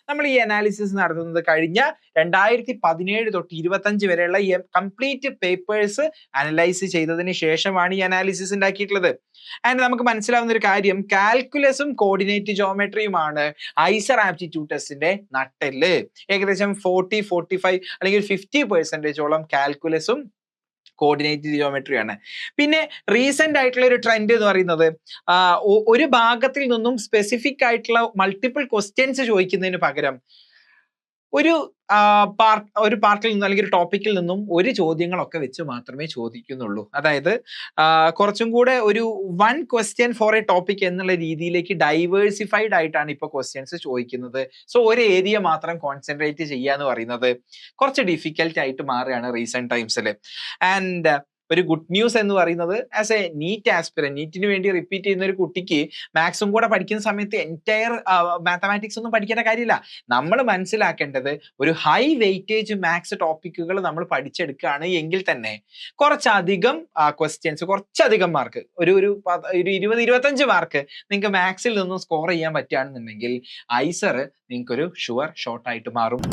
നമ്മൾ ഈ അനാലിസിസ് നടത്തുന്നത് കഴിഞ്ഞ 2017 തൊട്ട് 25 വരെയുള്ള ഈ കംപ്ലീറ്റ് പേപ്പേഴ്സ് അനലൈസ് ചെയ്തതിന് ശേഷമാണ് ഈ അനാലിസിസ് ഉണ്ടാക്കിയിട്ടുള്ളത്. ആൻഡ് നമുക്ക് മനസ്സിലാവുന്ന ഒരു കാര്യം, കാൽക്കുലസും കോർഡിനേറ്റ് ജോമെട്രിയുമാണ് ഐസർ ആപ്റ്റിറ്റ്യൂഡ് ടെസ്റ്റിന്റെ നട്ടെല്ല്. ഏകദേശം 45 അല്ലെങ്കിൽ 50% കാൽക്കുലസും കോർഡിനേറ്റ് ജിയോമെട്രിയാണ്. പിന്നെ റീസെന്റ് ആയിട്ടുള്ള ഒരു ട്രെൻഡ് എന്ന് പറയുന്നത് ഒരു ഭാഗത്തിൽ നിന്നും സ്പെസിഫിക് ആയിട്ടുള്ള മൾട്ടിപ്പിൾ ക്വസ്റ്റ്യൻസ് ചോദിക്കുന്നതിന് പകരം ഒരു പാർട്ടിൽ നിന്നും അല്ലെങ്കിൽ ഒരു ടോപ്പിക്കിൽ നിന്നും ഒരു ചോദ്യങ്ങളൊക്കെ വെച്ച് മാത്രമേ ചോദിക്കുന്നുള്ളൂ. അതായത് കുറച്ചും കൂടെ ഒരു one question for a topic എന്നുള്ള രീതിയിലേക്ക് ഡൈവേഴ്സിഫൈഡ് ആയിട്ടാണ് ഇപ്പോൾ ക്വസ്റ്റ്യൻസ് ചോദിക്കുന്നത്. സോ ഒരു ഏരിയ മാത്രം കോൺസെൻട്രേറ്റ് ചെയ്യുക എന്ന് പറയുന്നത് കുറച്ച് ഡിഫിക്കൽട്ട് ആയിട്ട് മാറുകയാണ് റീസെന്റ് ടൈംസിൽ. ആൻഡ് ഒരു ഗുഡ് ന്യൂസ് എന്ന് പറയുന്നത്, ആസ് എ നീറ്റ് ആസ്പിറന്റ്, നീറ്റിന് വേണ്ടി റിപ്പീറ്റ് ചെയ്യുന്ന ഒരു കുട്ടിക്ക് മാത്സും കൂടെ പഠിക്കുന്ന സമയത്ത് എൻറ്റയർ മാത്തമാറ്റിക്സ് ഒന്നും പഠിക്കേണ്ട കാര്യമില്ല. നമ്മൾ മനസ്സിലാക്കേണ്ടത് ഒരു ഹൈ വെയിറ്റേജ് മാത്സ് ടോപ്പിക്കുകൾ നമ്മൾ പഠിച്ചെടുക്കുകയാണ് എങ്കിൽ തന്നെ കുറച്ചധികം ക്വസ്റ്റ്യൻസ്, കുറച്ചധികം മാർക്ക്, ഒരു 20-25 മാർക്ക് നിങ്ങൾക്ക് മാത്സിൽ നിന്നും സ്കോർ ചെയ്യാൻ പറ്റുകയാണെന്നുണ്ടെങ്കിൽ ഐസർ നിങ്ങൾക്കൊരു ഷുവർ ഷോട്ട് ആയിട്ട് മാറും.